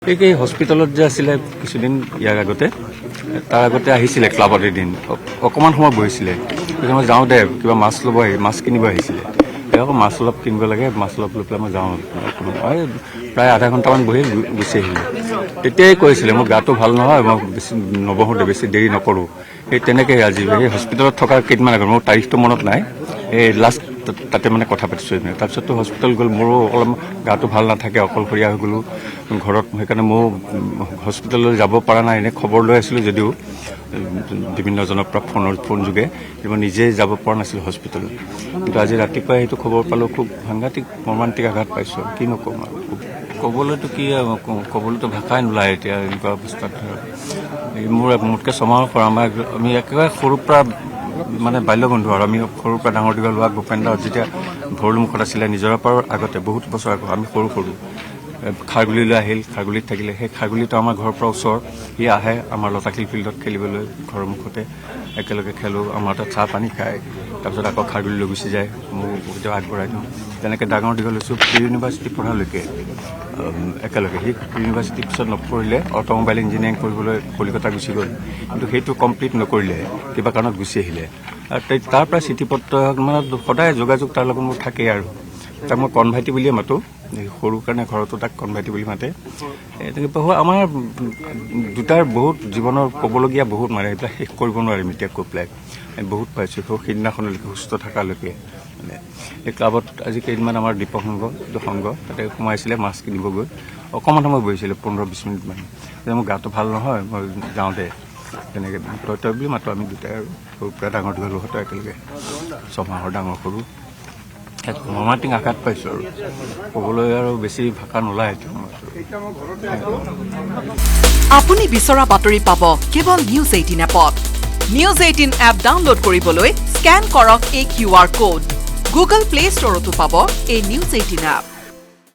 এই হস্পিটেলত যে আছিলে কিছুদিন ইয়াৰ আগতে তাৰ আগতে আহিছিলে ক্লাবত এদিন অকণমান সময় বহিছিলে মই যাওঁ দে কিবা মাছ ল'ব মাছ কিনিব আহিছিলে আকৌ মাছ অলপ কিনিব লাগে মাছ অলপ লৈ পেলাই মই যাওঁ প্ৰায় আধা ঘণ্টামান বহি গুচি আহিলোঁ তেতিয়াই কৈছিলে মোৰ গাটো ভাল নহয় মই বেছি নবহোঁ বেছি দেৰি নকৰোঁ সেই তেনেকৈ আজি সেই হস্পিটেলত থকা কেইদিনমান আগত মোৰ তাৰিখটো মনত নাই এই লাষ্ট তাতে মানে কথা পাতিছোঁ তাৰপিছততো হস্পিটেল গ'ল মোৰো অলপ গাটো ভাল নাথাকে অকলশৰীয়া হৈ গ'লোঁ ঘৰত সেইকাৰণে ময়ো হস্পিটেললৈ যাব পৰা নাই এনেই খবৰ লৈ আছিলোঁ যদিও বিভিন্নজনৰ পৰা ফোন যোগে মই নিজেই যাব পৰা নাছিলোঁ হস্পিটেলত কিন্তু আজি ৰাতিপুৱাই সেইটো খবৰ পালোঁ খুব সাংঘাতিক মৰ্মান্তিক আঘাত পাইছোঁ কি নক'ম আৰু ক'বলৈতো কি ক'বলৈতো ভাষাই নোলায় এতিয়া এনেকুৱা অৱস্থাত মোতকৈ ছমাহৰ পৰা আমি একেবাৰে সৰুৰ পৰা মানে বাল্যবন্ধু আৰু আমি সৰুৰ পৰা ডাঙৰ দীঘল হোৱা ভূপেন্দ্ৰ যেতিয়া ভৰলুমুখত আছিলে নিজৰা পৰা আগতে বহুত বছৰ আগত আমি সৰু খাৰগুলিলৈ আহিল খাৰগুলিত থাকিলে সেই খাৰগুলিটো আমাৰ ঘৰৰ পৰা ওচৰ সি আহে আমাৰ লতাশিল ফিল্ডত খেলিবলৈ ঘৰৰ মুখতে একেলগে খেলোঁ আমাৰ তাত চাহ পানী খায় তাৰপিছত আকৌ খাৰগুলিলৈ গুচি যায় মোক কেতিয়াও আগবঢ়াই দিওঁ তেনেকৈ ডাঙৰ দীঘল হৈছোঁ প্ৰি ইউনিভাৰ্চিটি পঢ়ালৈকে একেলগে সি প্ৰি ইউনিভাৰ্চিটিৰ পিছত নপঢ়িলে অট'মোবাইল ইঞ্জিনিয়াৰিং কৰিবলৈ কলিকতা গুচি গ'ল কিন্তু সেইটো কমপ্লিট নকৰিলে কিবা কাৰণত গুচি আহিলে আৰু তাৰ পৰা চিঠিপত্ৰ মানে সদায় যোগাযোগ তাৰ লগত মোৰ থাকেই আৰু তাক মই কণভাইটি বুলিয়ে মাতোঁ সৰু কাৰণে ঘৰতো তাক কণভাইটি বুলি মাতে আমাৰ দুটাৰ বহুত জীৱনৰ ক'বলগীয়া বহুত মানে এইবিলাক শেষ কৰিব নোৱাৰিম এতিয়া কৈ পেলাই বহুত পাইছোঁ সেইদিনাখনলৈকে সুস্থ থকালৈকে মানে এই ক্লাবত আজি কেইদিনমান আমাৰ দীপক সংঘ তাতে সোমাইছিলে মাছ কিনিবগৈ অকণমান সময় বহিছিলে 15-20 মিনিটমান মোৰ গাটো ভাল নহয় মই যাওঁতে তেনেকৈ তই বুলি মাতোঁ আমি দুটাই আৰু সৰুৰ পৰা ডাঙৰ দীঘল হয়তো একেলগে ছমাহৰ ডাঙৰ সৰু এক মৰ্মান্তিক আঘাত পাইছোঁ আৰু ক'বলৈ আৰু বেছি ভাষা নোলায় আপুনি বিচৰা বাতৰি পাব কেৱল নিউজ 18 এপত নিউজ 18 এপ ডাউনলোড কৰিবলৈ স্কেন কৰক এই QR কোড গুগল প্লে ষ্টৰতো পাব এই নিউজ 18 এপ